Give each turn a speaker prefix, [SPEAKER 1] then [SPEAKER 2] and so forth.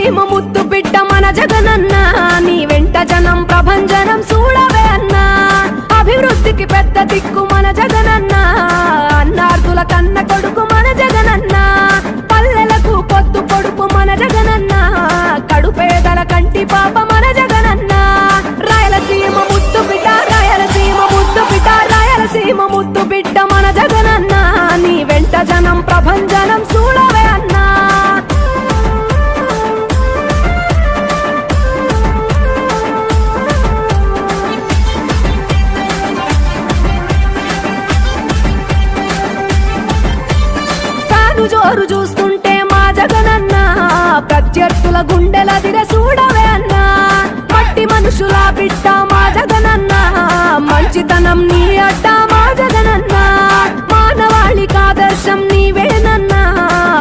[SPEAKER 1] రాయలసీమ ముద్దు బిడ్డ మన జగనన్న నీ వెంట జనం ప్రభంజనం చూడవే అన్నా అభివృద్ధికి పెద్ద దిక్కు మన జగనన్న అన్నార్థుల కన్న కొడుకు మన జగనన్న పల్లెలకు పొద్దు పొడుపు మన జగనన్న కడుపేదల కంటి పాప మన జగనన్న రాయలసీమ ముద్దు బిడ్డ రాయలసీమ ముద్దు బిడ్డ రాయలసీమ ముద్దు బిడ్డ మన జగనన్న నీ వెంట జనం ప్రభంజనం చూడవే అన్నా జోరు చూస్తుంటే మా జగనన్న ప్రత్యర్థుల గుండెల దిర చూడవే అన్నా మట్టి మనుషుల బిడ్డ మా జగనన్న మంచితనం నీ అడ్డ